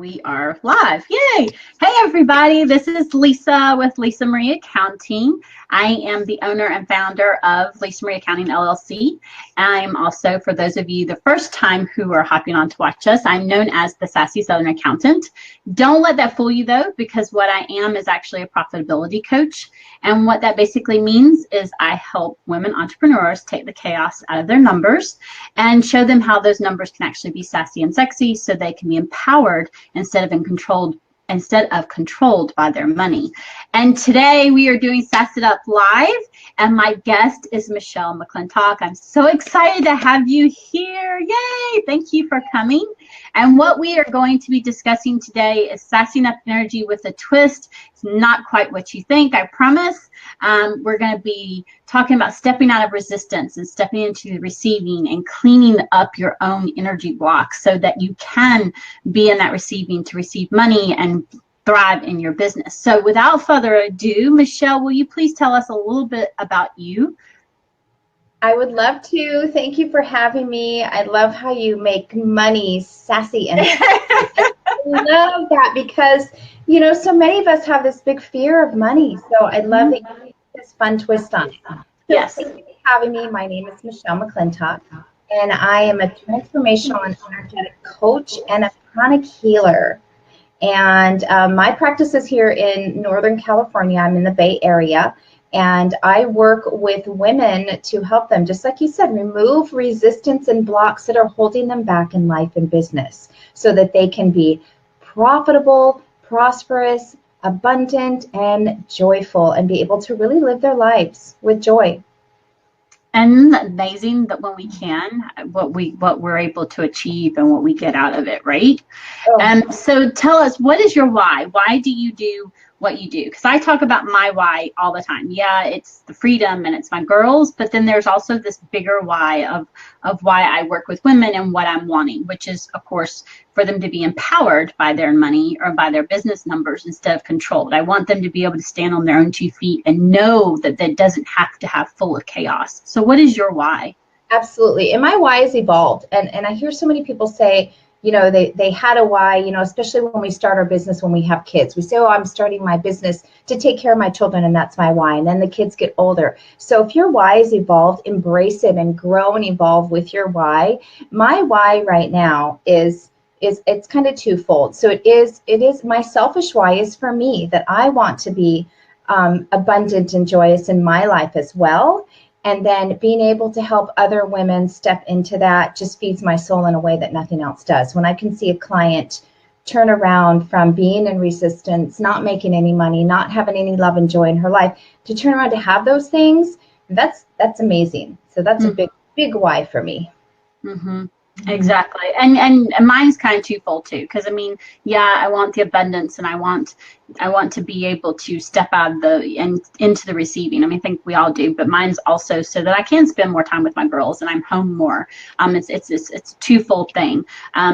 We are live. Yay! Hey, everybody. This is Lisa with Lisa Marie Accounting. I am the owner and founder of Lisa Marie Accounting LLC. I'm also, for those of you the first time who are hopping on to watch us, I'm known as the Sassy Southern Accountant. Don't let that fool you, though, because what I am is actually a profitability coach. And what that basically means is I help women entrepreneurs take the chaos out of their numbers and show them how those numbers can actually be sassy and sexy so they can be empowered instead of controlled by their money. And today we are doing Sass It Up Live, and my guest is McClintock. I'm so excited to have you here. Yay! Thank you for coming. And what we are going to be discussing today is sassing up energy with a twist. It's not quite what you think, I promise. We're going to be talking about stepping out of resistance and stepping into the receiving and cleaning up your own energy blocks so that you can be in that receiving to receive money and thrive in your business. So without further ado, Mcuhelle, will you please tell us a little bit about you? I would love to. Thank you for having me. I love how you make money sassy. And I love that because, you know, so many of us have this big fear of money. So I love that you make this fun twist on it. So Yes. Thank you for having me. My name is Mcuhelle McClintock, and I am a transformational and energetic coach and a chronic healer. And my practice is here in Northern California. I'm in the Bay Area. And I work with women to help them, just like you said, remove resistance and blocks that are holding them back in life and business so that they can be profitable, prosperous, abundant, and joyful and be able to really live their lives with joy. And amazing that when we can, what we're able to achieve and what we get out of it, right? Oh. So tell us, what is your why? Why do you do what you do? Because I talk about my why all the time. Yeah, it's the freedom and it's my girls, but then there's also this bigger why of why I work with women and what I'm wanting, which is, of course, for them to be empowered by their money or by their business numbers instead of controlled. I want them to be able to stand on their own 2 feet and know that that doesn't have to have full of chaos. So what is your why? Absolutely. And my why has evolved. And I hear so many people say, you know, they had a why, you know, especially when we start our business, when we have kids. We say, oh, I'm starting my business to take care of my children, and that's my why. And then the kids get older. So if your why has evolved, embrace it and grow and evolve with your why. My why right now is it's kind of twofold. So it is my selfish why is for me, that I want to be abundant and joyous in my life as well. And then being able to help other women step into that just feeds my soul in a way that nothing else does. When I can see a client turn around from being in resistance, not making any money, not having any love and joy in her life, to turn around to have those things, that's amazing. So that's a big why for me. Mm-hmm. Exactly. And mine's kind of twofold too, because I mean, yeah, I want the abundance and I want to be able to step out of into the receiving. I mean, I think we all do, but mine's also so that I can spend more time with my girls and I'm home more. It's a twofold thing.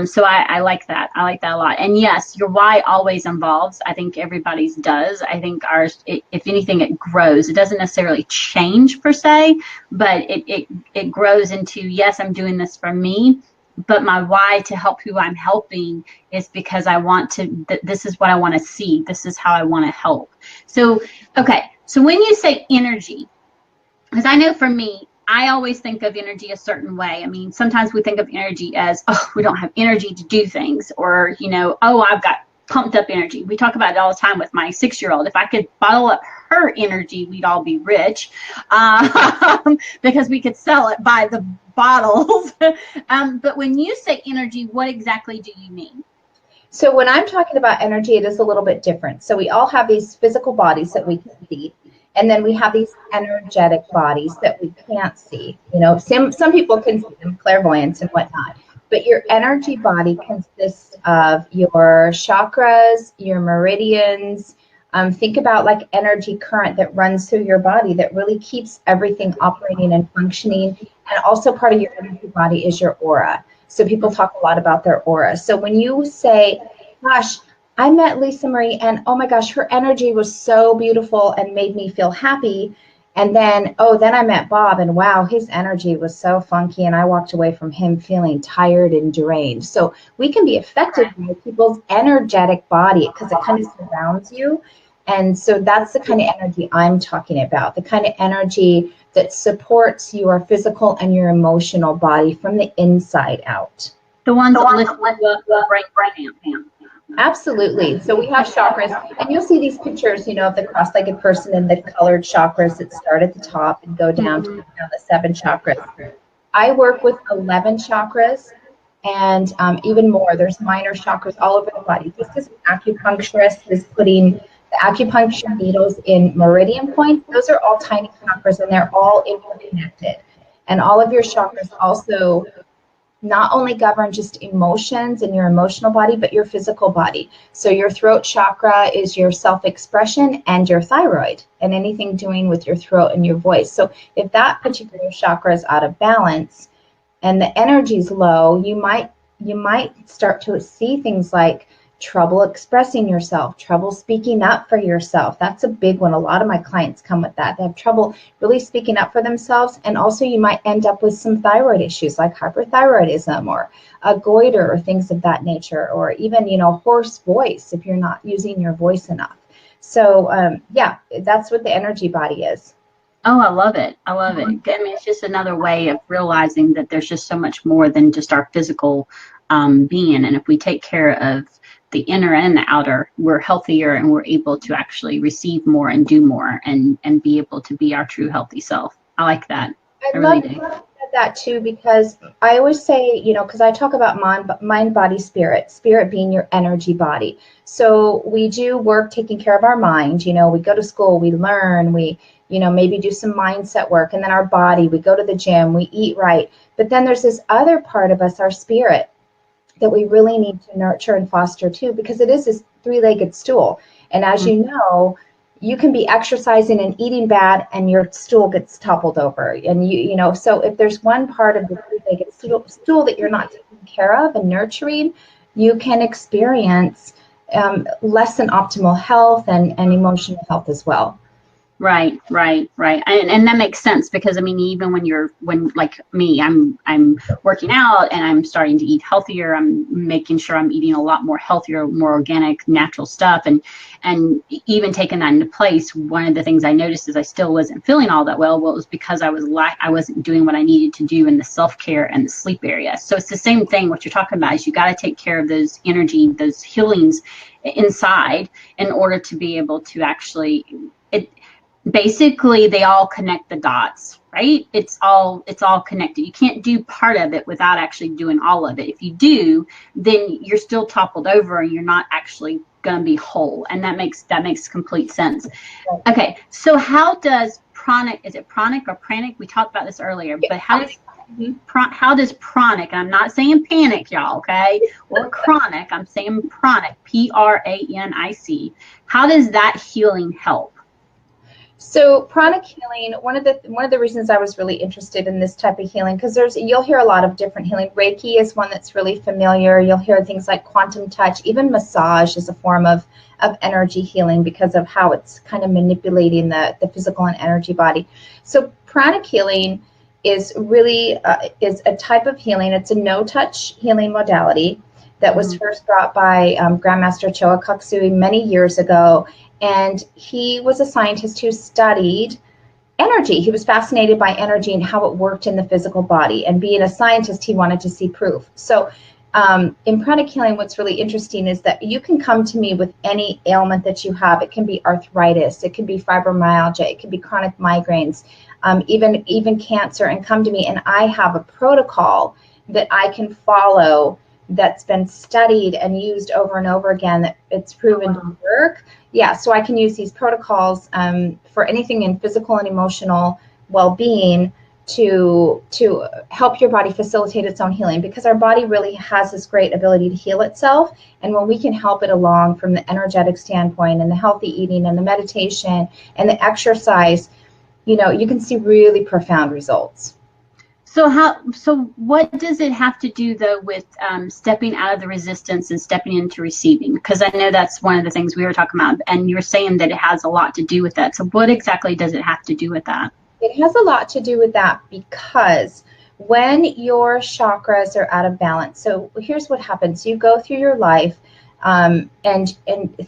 So I like that. I like that a lot. And yes, your why always involves, I think everybody's does. I think ours, if anything, it grows. It doesn't necessarily change per se, but it grows into, yes, I'm doing this for me. But my why to help who I'm helping is because I want to, this is what I want to see. This is how I want to help. So, okay. So when you say energy, because I know for me, I always think of energy a certain way. I mean, sometimes we think of energy as, oh, we don't have energy to do things, or, you know, oh, I've got pumped up energy. We talk about it all the time with my 6-year-old. If I could bottle up her energy, we'd all be rich because we could sell it by the bottles. But when you say energy, what exactly do you mean? So when I'm talking about energy, it is a little bit different. So we all have these physical bodies that we can see, and then we have these energetic bodies that we can't see. You know, some people can see them, clairvoyance and whatnot. But your energy body consists of your chakras, your meridians. Think about like energy current that runs through your body that really keeps everything operating and functioning. And also part of your energy body is your aura. So people talk a lot about their aura. So when you say, gosh, I met Lisa Marie and oh my gosh, her energy was so beautiful and made me feel happy. And then, then I met Bob, and wow, his energy was so funky, and I walked away from him feeling tired and drained. So we can be affected by people's energetic body because it kind of surrounds you. And so that's the kind of energy I'm talking about, the kind of energy that supports your physical and your emotional body from the inside out. The ones that lift you up, break down. Absolutely. So we have chakras, and you'll see these pictures, of the cross-legged person and the colored chakras that start at the top and go down to the 7 chakras. I work with 11 chakras and even more. There's minor chakras all over the body. Just as an acupuncturist is putting the acupuncture needles in meridian points, those are all tiny chakras, and they're all interconnected. And all of your chakras also not only govern just emotions and your emotional body, but your physical body. So your throat chakra is your self-expression and your thyroid and anything doing with your throat and your voice. So if that particular chakra is out of balance and the energy is low, you might start to see things like trouble expressing yourself, trouble speaking up for yourself. That's a big one. A lot of my clients come with that. They have trouble really speaking up for themselves. And also you might end up with some thyroid issues like hyperthyroidism or a goiter or things of that nature, or even, hoarse voice if you're not using your voice enough. So that's what the energy body is. Oh, I love it. I love it. I mean, it's just another way of realizing that there's just so much more than just our physical being. And if we take care of the inner and the outer, we're healthier and we're able to actually receive more and do more and be able to be our true healthy self. I like that. I really do. That too, because I always say, because I talk about mind, body, spirit being your energy body. So we do work taking care of our mind. We go to school, we learn, we, maybe do some mindset work, and then our body, we go to the gym, we eat right. But then there's this other part of us, our spirit, that we really need to nurture and foster too, because it is this 3-legged stool. And as you know, you can be exercising and eating bad and your stool gets toppled over. And so if there's one part of the 3-legged stool that you're not taking care of and nurturing, you can experience less than optimal health and emotional health as well. Right. And that makes sense because I mean, even when like me, I'm working out and I'm starting to eat healthier. I'm making sure I'm eating a lot more healthier, more organic, natural stuff. And even taking that into place, one of the things I noticed is I still wasn't feeling all that well. Well, it was because I wasn't doing what I needed to do in the self-care and the sleep area. So it's the same thing. What you're talking about is you got to take care of those those healings inside in order to be able to actually basically they all connect the dots, right? It's all connected. You can't do part of it without actually doing all of it. If you do, then you're still toppled over and you're not actually going to be whole. And that makes complete sense. Okay. So how does pranic, is it pranic or pranic? We talked about this earlier, but how does pranic, and I'm not saying panic, y'all, okay? Or chronic, I'm saying pranic, Pranic. How does that healing help? So pranic healing, one of the reasons I was really interested in this type of healing, because you'll hear a lot of different healing. Reiki is one that's really familiar. You'll hear things like quantum touch, even massage is a form of energy healing because of how it's kind of manipulating the physical and energy body. So pranic healing is really is a type of healing. It's a no-touch healing modality that was first brought by Grandmaster Choa Koksui many years ago. And he was a scientist who studied energy. He was fascinated by energy and how it worked in the physical body. And being a scientist, he wanted to see proof. So in pranic healing, what's really interesting is that you can come to me with any ailment that you have. It can be arthritis, it can be fibromyalgia, it can be chronic migraines, even cancer, and come to me. And I have a protocol that I can follow that's been studied and used over and over again, that it's proven to work. Yeah, so I can use these protocols for anything in physical and emotional well-being to help your body facilitate its own healing, because our body really has this great ability to heal itself. And when we can help it along from the energetic standpoint and the healthy eating and the meditation and the exercise, you can see really profound results. So what does it have to do though with stepping out of the resistance and stepping into receiving? Because I know that's one of the things we were talking about, and you're saying that it has a lot to do with that. So what exactly does it have to do with that? It has a lot to do with that because when your chakras are out of balance, so here's what happens. You go through your life and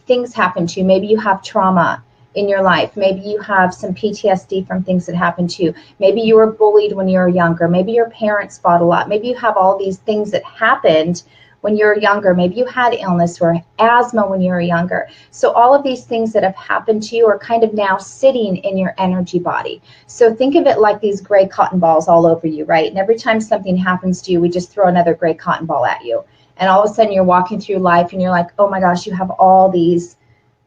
things happen to you. Maybe you have trauma in your life. Maybe you have some PTSD from things that happened to you. Maybe you were bullied when you were younger. Maybe your parents fought a lot. Maybe you have all these things that happened when you were younger. Maybe you had illness or asthma when you were younger. So all of these things that have happened to you are kind of now sitting in your energy body. So think of it like these gray cotton balls all over you, right? And every time something happens to you, we just throw another gray cotton ball at you. And all of a sudden you're walking through life and you're like, oh my gosh, you have all these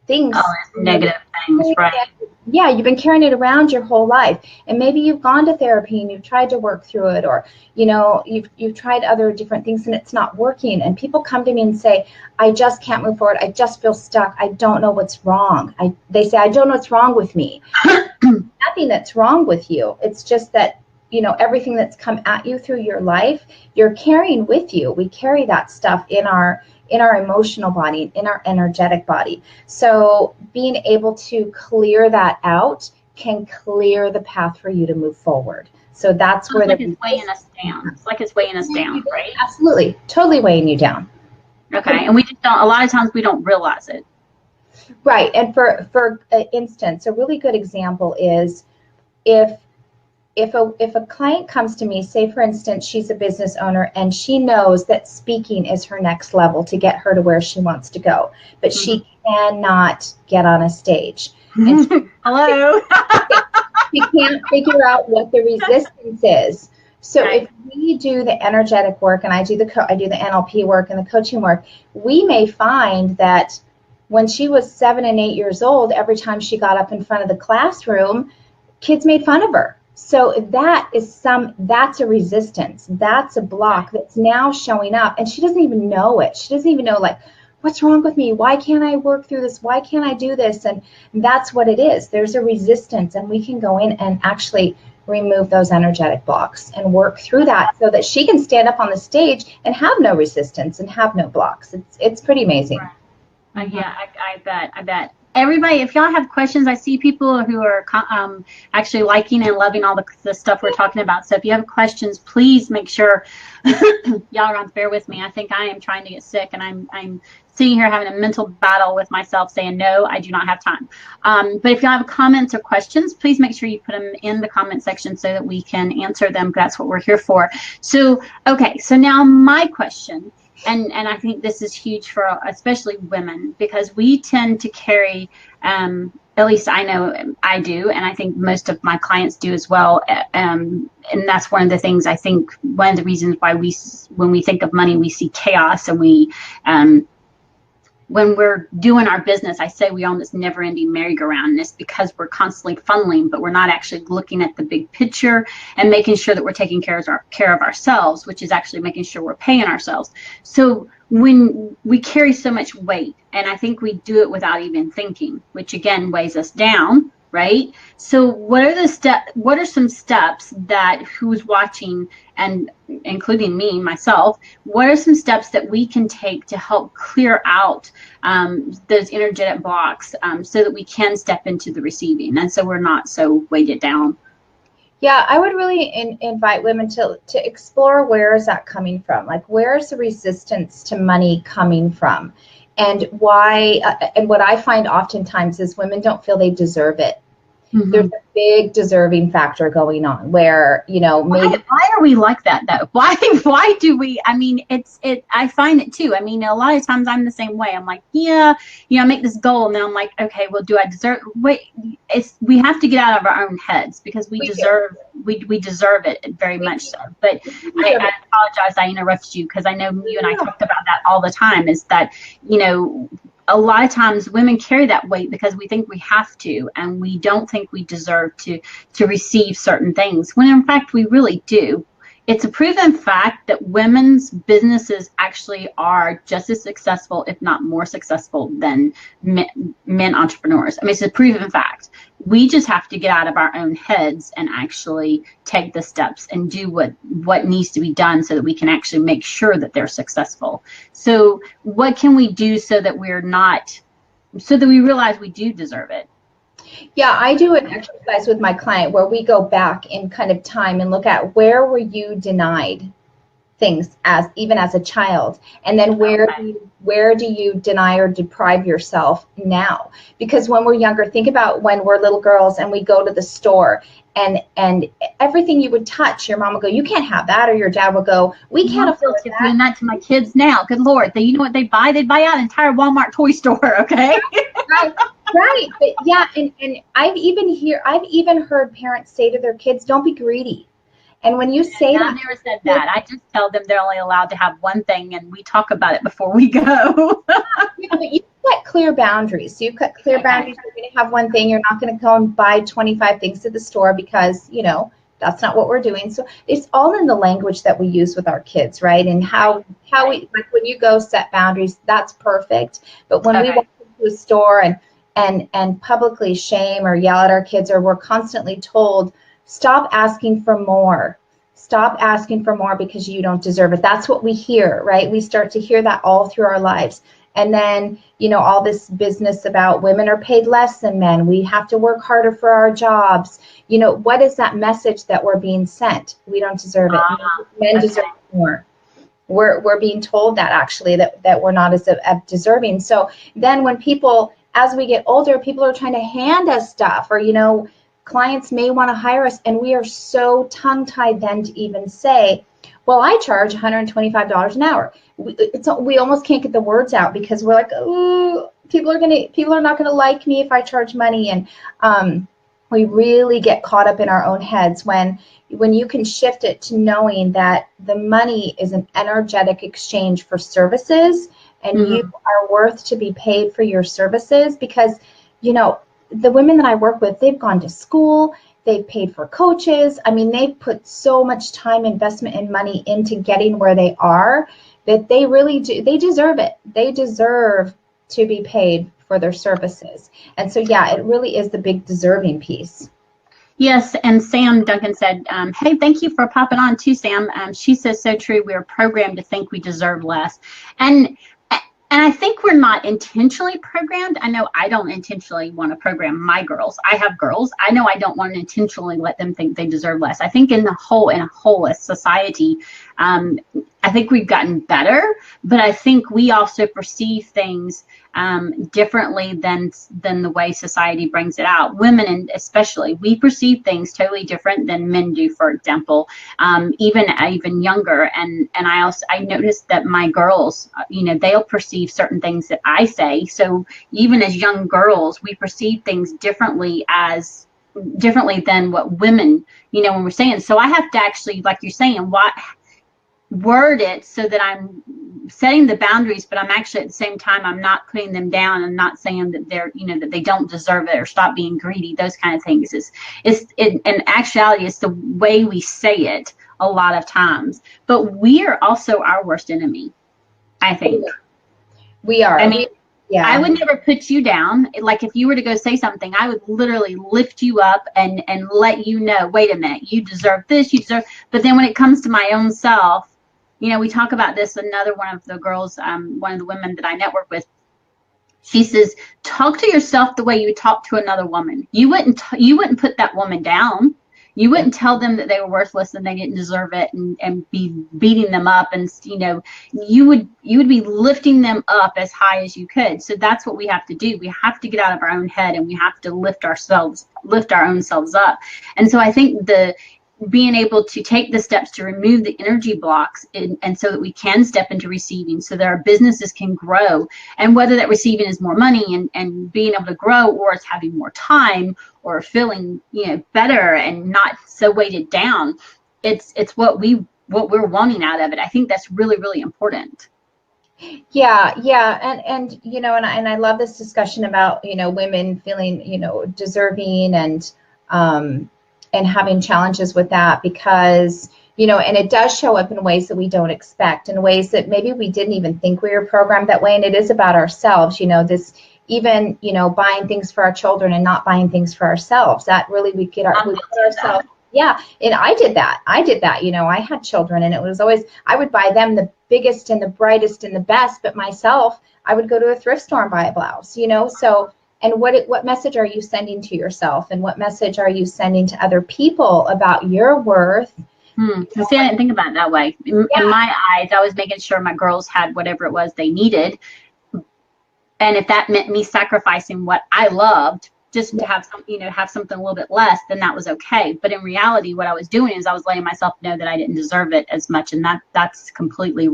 things. Oh, negative things, right? Yeah, you've been carrying it around your whole life. And maybe you've gone to therapy and you've tried to work through it, or, you know, you've tried other different things and it's not working. And people come to me and say, I just can't move forward. I just feel stuck. I don't know what's wrong. They say, I don't know what's wrong with me. Nothing that's wrong with you. It's just that, you know, everything that's come at you through your life, you're carrying with you. We carry that stuff in our emotional body, in our energetic body. So being able to clear that out can clear the path for you to move forward. So that's where it's weighing us down. It's like it's weighing us down, right? Absolutely. Totally weighing you down. Okay. And we just don't, a lot of times we don't realize it. Right. And for instance, a really good example is if a client comes to me, say for instance, she's a business owner and she knows that speaking is her next level to get her to where she wants to go, but she cannot get on a stage. And Hello. she can't figure out what the resistance is. So if we do the energetic work and I do the NLP work and the coaching work, we may find that when she was 7 and 8 years old, every time she got up in front of the classroom, kids made fun of her. So that's a resistance. That's a block that's now showing up and she doesn't even know it. She doesn't even know, like, what's wrong with me? Why can't I work through this? Why can't I do this? And that's what it is. There's a resistance and we can go in and actually remove those energetic blocks and work through that so that she can stand up on the stage and have no resistance and have no blocks. It's pretty amazing. Yeah, I bet. Everybody, if y'all have questions, I see people who are actually liking and loving all the stuff we're talking about. So if you have questions, please make sure y'all are on bear with me. I think I am trying to get sick, and I'm sitting here having a mental battle with myself saying, no, I do not have time. But if y'all have comments or questions, please make sure you put them in the comment section so that we can answer them. That's what we're here for. So, okay, so now my question. And I think this is huge for especially women, because we tend to carry, at least I know I do, and I think most of my clients do as well. And that's one of the things, I think one of the reasons why when we think of money, we see chaos, and when we're doing our business, I say we own this never-ending merry-go-round, and it's because we're constantly funneling, but we're not actually looking at the big picture and making sure that we're taking care of ourselves, which is actually making sure we're paying ourselves. So when we carry so much weight, and I think we do it without even thinking, which again weighs us down, right? So what are some steps that who's watching, and including me, myself, what are some steps that we can take to help clear out those energetic blocks so that we can step into the receiving, and so we're not so weighted down? Yeah, I would really invite women to explore, where is that coming from? Like, where is the resistance to money coming from? And why, and what I find oftentimes is women don't feel they deserve it. Mm-hmm. There's a big deserving factor going on where, you know, maybe. Why are we like that though? Why do we, I mean, I find it too. I mean, a lot of times I'm the same way. I'm like, yeah, you know, I make this goal and then I'm like, okay, well, do I deserve, we have to get out of our own heads, because we deserve it very much so. But I apologize, I interrupted you, because I know you and I talked about that all the time, is that, you know, a lot of times women carry that weight because we think we have to, and we don't think we deserve to receive certain things, when in fact we really do. it's a proven fact that women's businesses actually are just as successful, if not more successful, than men entrepreneurs. I mean, it's a proven fact. We just have to get out of our own heads and actually take the steps and do what needs to be done so that we can actually make sure that they're successful. So what can we do so that we realize we do deserve it? Yeah, I do an exercise with my client where we go back in kind of time and look at where were you denied things even as a child, and then where do you deny or deprive yourself now? Because when we're younger, think about when we're little girls and we go to the store and everything you would touch, your mom would go, you can't have that, or your dad would go, we can't afford that. Doing that to my kids now. Good Lord, you know what they buy? They buy out an entire Walmart toy store. Okay. Right. But yeah, and I've even heard parents say to their kids, don't be greedy. And when you say that, I never said that. I just tell them they're only allowed to have one thing, and we talk about it before we go. But you set clear boundaries. So you cut clear boundaries. You're going to have one thing. You're not going to go and buy 25 things at the store because, that's not what we're doing. So it's all in the language that we use with our kids, right? And how we, like when you go set boundaries, that's perfect. But when we walk into a store and publicly shame or yell at our kids, or we're constantly told, stop asking for more. Stop asking for more because you don't deserve it. That's what we hear, right? We start to hear that all through our lives. And then, all this business about women are paid less than men. We have to work harder for our jobs. What is that message that we're being sent? We don't deserve it. Men deserve more. We're being told that actually, that we're not as deserving. So then when people, as we get older, people are trying to hand us stuff, or, clients may want to hire us, and we are so tongue-tied then to even say, well, I charge $125 an hour. We almost can't get the words out because we're like, oh, people are not going to like me if I charge money. And we really get caught up in our own heads when you can shift it to knowing that the money is an energetic exchange for services, and you are worth to be paid for your services because, the women that I work with, they've gone to school, they've paid for coaches. I mean, they've put so much time, investment, and money into getting where they are that they really do. They deserve it. They deserve to be paid for their services. And so, yeah, it really is the big deserving piece. Yes, and Sam Duncan said, hey, thank you for popping on too, Sam. She says so true. We're programmed to think we deserve less. And I think we're not intentionally programmed. I know I don't intentionally want to program my girls. I have girls. I know I don't want to intentionally let them think they deserve less. I think in a whole as society, I think we've gotten better, but I think we also perceive things differently than the way society brings it out. Women, and especially, we perceive things totally different than men do. For example, even younger. And I noticed that my girls, they'll perceive certain things that I say. So even as young girls, we perceive things differently than what women, when we're saying. So I have to actually, like you're saying, word it so that I'm setting the boundaries, but I'm actually at the same time, I'm not putting them down. I'm not saying that they're, that they don't deserve it or stop being greedy. Those kind of things in actuality, it's the way we say it a lot of times. But we are also our worst enemy, I think. We are. I mean, yeah. I would never put you down. Like if you were to go say something, I would literally lift you up and let you know, wait a minute, you deserve this, but then when it comes to my own self, we talk about this. Another one of the girls, one of the women that I network with, she says, talk to yourself the way you talk to another woman. You wouldn't put that woman down. You wouldn't tell them that they were worthless and they didn't deserve it and be beating them up. And, you would be lifting them up as high as you could. So that's what we have to do. We have to get out of our own head and we have to lift our own selves up. And so I think being able to take the steps to remove the energy blocks and so that we can step into receiving so that our businesses can grow, and whether that receiving is more money and being able to grow, or it's having more time or feeling better and not so weighted down, it's what we're wanting out of it. I think that's really, really important. Yeah. And I love this discussion about women feeling deserving and having challenges with that, because and it does show up in ways that we don't expect, in ways that maybe we didn't even think we were programmed that way. And it is about ourselves, this even, buying things for our children and not buying things for ourselves. That really, we put ourselves. Yeah. And I did that. I had children, and it was always, I would buy them the biggest and the brightest and the best, but myself, I would go to a thrift store and buy a blouse, so. And what message are you sending to yourself, and what message are you sending to other people about your worth? See, I didn't think about it that way. In my eyes, I was making sure my girls had whatever it was they needed. And if that meant me sacrificing what I loved just to have have something a little bit less, then that was okay. But in reality, what I was doing is I was letting myself know that I didn't deserve it as much. And that's completely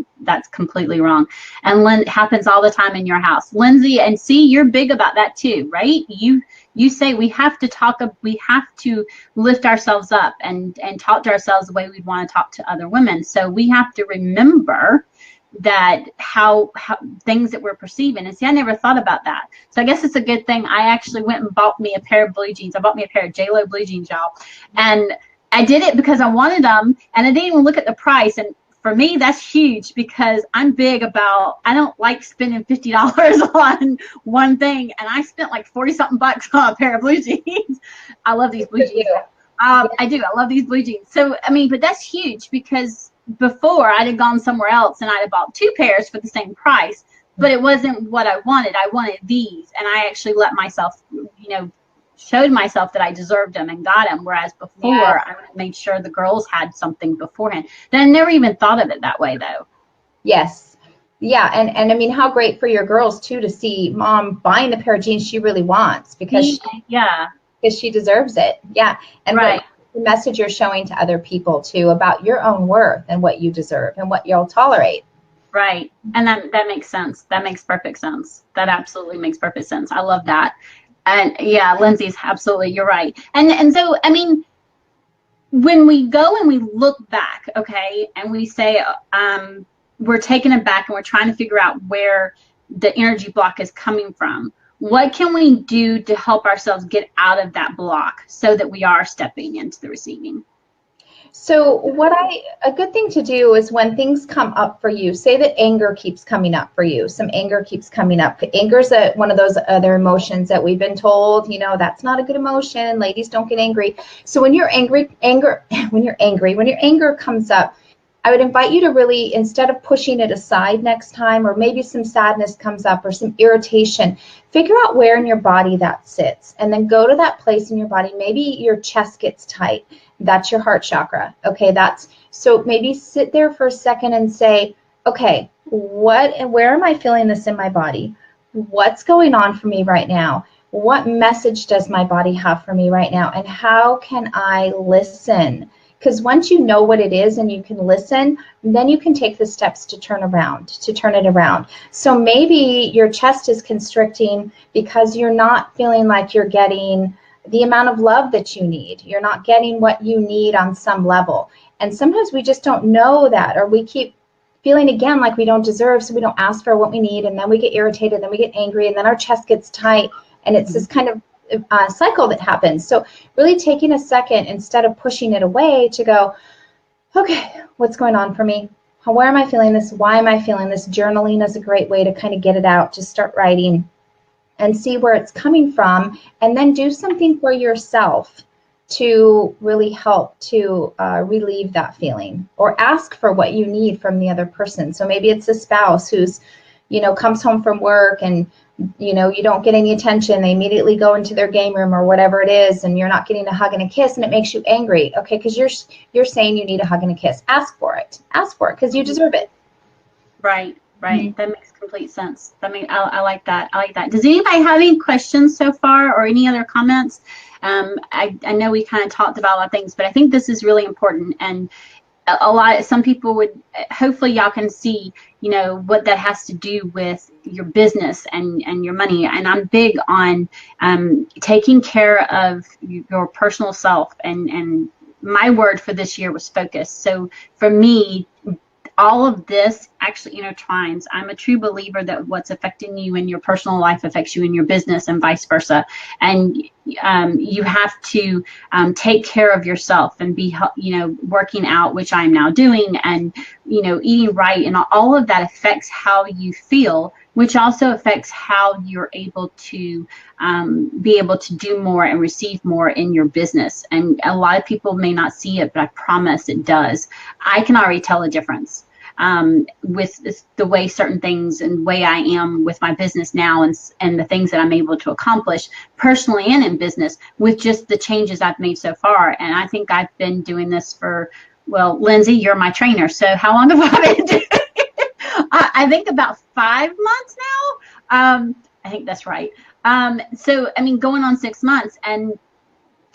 wrong. And it happens all the time in your house, Lindsay. And see, you're big about that too, right? You say we have to lift ourselves up and talk to ourselves the way we'd want to talk to other women. So we have to remember that how things that we're perceiving. And see, I never thought about that. So I guess it's a good thing I actually went and bought me a pair of blue jeans. I bought me a pair of J-Lo blue jeans, y'all. And I did it because I wanted them, and I didn't even look at the price. And for me, that's huge, because I'm big about, I don't like spending $50 on one thing. And I spent like 40 something bucks on a pair of blue jeans. I love these blue jeans. I do. I love these blue jeans. So, but that's huge, because before I'd have gone somewhere else and I'd have bought 2 pairs for the same price, but it wasn't what I wanted. I wanted these, and I actually let myself, showed myself that I deserved them and got them. Whereas before I made sure the girls had something beforehand. Then I never even thought of it that way though. Yes. Yeah. And how great for your girls too, to see mom buying the pair of jeans she really wants, because she deserves it. Yeah. And right. The message you're showing to other people too about your own worth and what you deserve and what you'll tolerate. Right. And that makes sense. That makes perfect sense. That absolutely makes perfect sense. I love that. And yeah, Lindsay's absolutely, you're right. And so, when we go and we look back, okay, and we say, we're taking it back and we're trying to figure out where the energy block is coming from. What can we do to help ourselves get out of that block so that we are stepping into the receiving? So a good thing to do is, when things come up for you, say that anger keeps coming up for you. Some anger keeps coming up. Anger is one of those other emotions that we've been told, that's not a good emotion. Ladies, don't get angry. So when you're angry, when your anger comes up, I would invite you to really, instead of pushing it aside next time, or maybe some sadness comes up or some irritation, figure out where in your body that sits, and then go to that place in your body. Maybe your chest gets tight. That's your heart chakra. Okay, so maybe sit there for a second and say, okay, where am I feeling this in my body? What's going on for me right now? What message does my body have for me right now? And how can I listen? Because once you know what it is and you can listen, then you can take the steps to turn it around. So maybe your chest is constricting because you're not feeling like you're getting the amount of love that you need. You're not getting what you need on some level. And sometimes we just don't know that, or we keep feeling again like we don't deserve, so we don't ask for what we need, and then we get irritated, then we get angry, and then our chest gets tight, and it's this kind of cycle that happens. So really taking a second, instead of pushing it away, to go, okay, what's going on for me? Where am I feeling this? Why am I feeling this? Journaling is a great way to kind of get it out, to start writing and see where it's coming from, and then do something for yourself to really help to relieve that feeling, or ask for what you need from the other person. So maybe it's a spouse who's, comes home from work and, you don't get any attention. They immediately go into their game room or whatever it is, and you're not getting a hug and a kiss, and it makes you angry. Okay, because you're saying you need a hug and a kiss. Ask for it because you deserve it. Right. Mm-hmm. That makes complete sense. I like that. Does anybody have any questions so far, or any other comments? I know we kind of talked about a lot of things, but I think this is really important, and some people would, hopefully y'all can see, what that has to do with your business and your money. And I'm big on taking care of your personal self, and my word for this year was focus. So for me, all of this actually intertwines. I'm a true believer that what's affecting you in your personal life affects you in your business and vice versa. And you have to take care of yourself and be, working out, which I'm now doing, and, eating right. And all of that affects how you feel, which also affects how you're able to be able to do more and receive more in your business. And a lot of people may not see it, but I promise it does. I can already tell a difference with the way certain things and the way I am with my business now, and the things that I'm able to accomplish personally and in business with just the changes I've made so far. And I think I've been doing this for, well, Lindsay, you're my trainer. So how long have I been doing it? I think about 5 months now. I think that's right. So, I mean, going on 6 months, and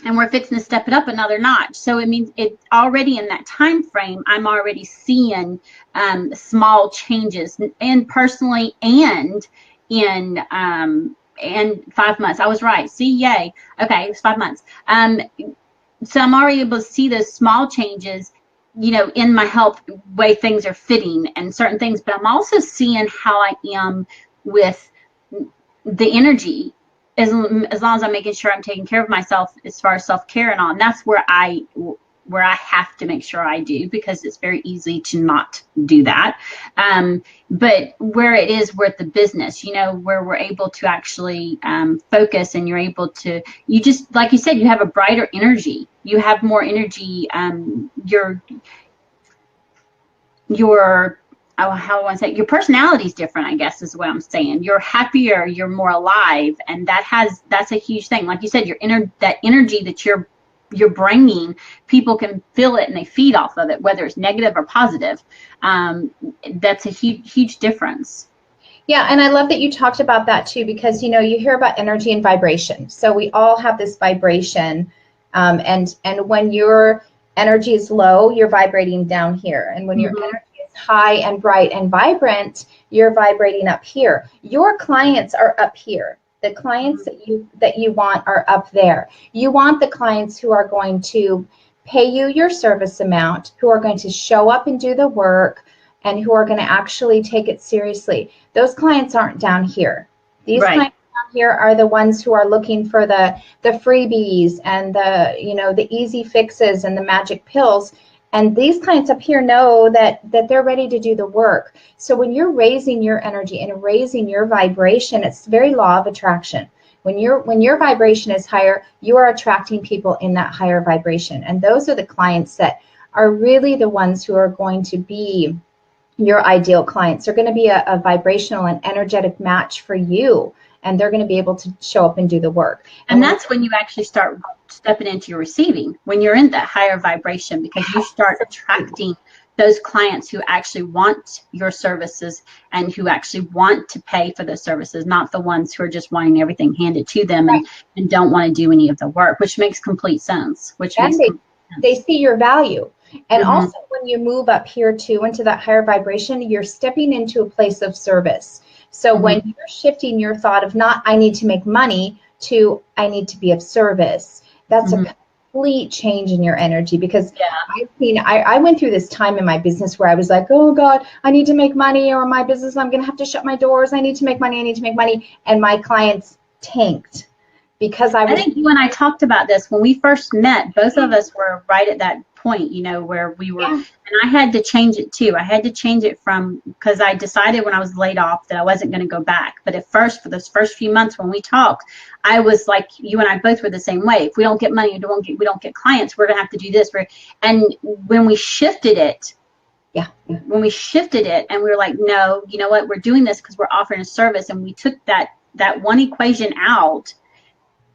we're fixing to step it up another notch. So it means it already in that time frame, I'm already seeing small changes, and personally and in and 5 months. I was right. See, yay. Okay, it's 5 months. So I'm already able to see those small changes, in my health, way things are fitting and certain things. But I'm also seeing how I am with the energy, as long as I'm making sure I'm taking care of myself as far as self-care and all. And that's where I have to make sure I do, because it's very easy to not do that. But where it is, we're at the business, where we're able to actually focus, and you're able to, you just, like you said, you have a brighter energy. You have more energy. How I want to say, your personality is different, I guess is what I'm saying. You're happier, you're more alive, and that's a huge thing. Like you said, that energy that you're bringing, people can feel it and they feed off of it, whether it's negative or positive. That's a huge difference. Yeah, and I love that you talked about that too, because you hear about energy and vibration. So we all have this vibration, and when your energy is low, you're vibrating down here, and when your energy is high and bright and vibrant, you're vibrating up here. Your clients are up here. The clients that you want are up there. You want the clients who are going to pay you your service amount, who are going to show up and do the work, and who are going to actually take it seriously. Those clients aren't down here. These clients down here are the ones who are looking for the freebies and the easy fixes and the magic pills. And these clients up here know that they're ready to do the work. So when you're raising your energy and raising your vibration, it's very law of attraction. When your vibration is higher, you are attracting people in that higher vibration. And those are the clients that are really the ones who are going to be your ideal clients. They're going to be a vibrational and energetic match for you. And they're going to be able to show up and do the work. And that's when you actually start stepping into your receiving, when you're in that higher vibration, because you start attracting those clients who actually want your services and who actually want to pay for those services, not the ones who are just wanting everything handed to them and don't want to do any of the work, which makes complete sense. They see your value. And also when you move up here too into that higher vibration, you're stepping into a place of service. So when you're shifting your thought of not, I need to make money, to I need to be of service, that's a complete change in your energy. Because I went through this time in my business where I was like, oh God, I need to make money, or my business, I'm going to have to shut my doors. I need to make money. And my clients tanked because I think you and I talked about this when we first met. Both of us were right at that point, where we were, and I had to change it too. I had to change it because I decided when I was laid off that I wasn't going to go back. But at first, for those first few months when we talked, I was like, you and I both were the same way. If we don't get money, we don't get clients, we're going to have to do this. And when we shifted it, and we were like, no, you know what, we're doing this because we're offering a service, and we took that one equation out.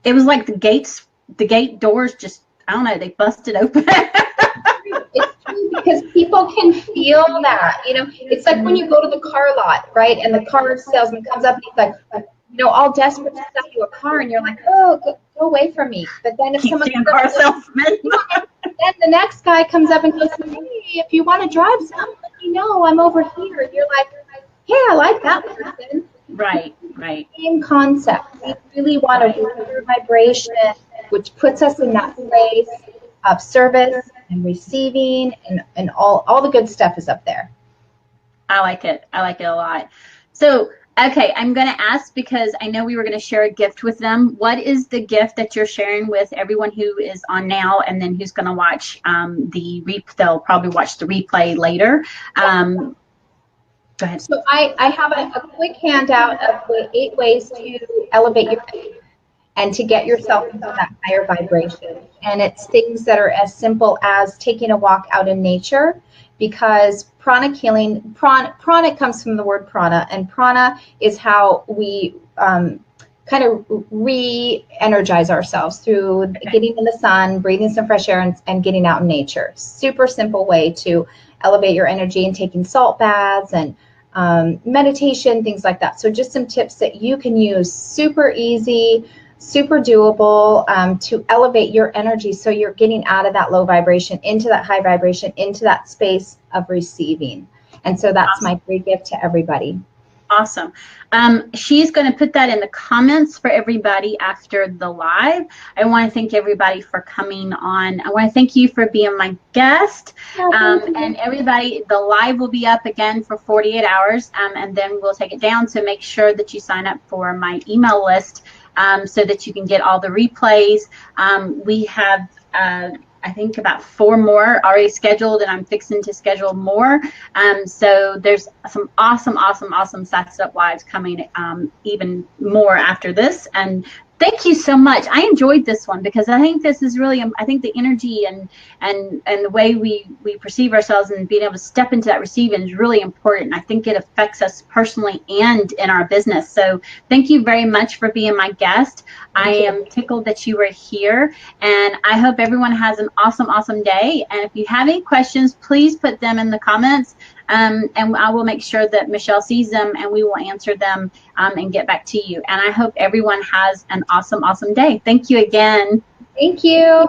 It was like the gate doors just, I don't know, they busted open. It's true, because people can feel that. It's like when you go to the car lot, right? And the car salesman comes up and he's like, all desperate to sell you a car, and you're like, oh, go away from me. But then if someone comes car salesman, then the next guy comes up and goes, hey, if you want to drive some, let me know, I'm over here. And you're like, hey, I like that person. Right. Same concept. We really want to raise our vibration, which puts us in that place of service and receiving, and all the good stuff is up there. I like it. I like it a lot. So, okay, I'm going to ask because I know we were going to share a gift with them. What is the gift that you're sharing with everyone who is on now and then who's going to watch they'll probably watch the replay later. Go ahead. So I have a quick handout of the 8 ways to elevate your faith and to get yourself into that higher vibration. And it's things that are as simple as taking a walk out in nature, because pranic healing, prana comes from the word prana, and prana is how we kind of re-energize ourselves through getting in the sun, breathing some fresh air, and getting out in nature. Super simple way to elevate your energy, and taking salt baths and meditation, things like that. So just some tips that you can use, super easy, super doable, to elevate your energy so you're getting out of that low vibration into that high vibration, into that space of receiving. And so that's my free gift to everybody. Awesome. She's going to put that in the comments for everybody after the live. I want to thank everybody for coming on. I want to thank you for being my guest. And everybody, the live will be up again for 48 hours, and then we'll take it down. So make sure that you sign up for my email list so that you can get all the replays. We have I think about 4 more already scheduled, and I'm fixing to schedule more. So there's some awesome Sass Up Lives coming, even more after this. And thank you so much. I enjoyed this one because I think this is really, I think the energy and the way we perceive ourselves and being able to step into that receiving is really important. I think it affects us personally and in our business. So thank you very much for being my guest. I am tickled that you were here, and I hope everyone has an awesome day. And if you have any questions, please put them in the comments. And I will make sure that Mcuhelle sees them, and we will answer them and get back to you. And I hope everyone has an awesome day. Thank you again. Thank you.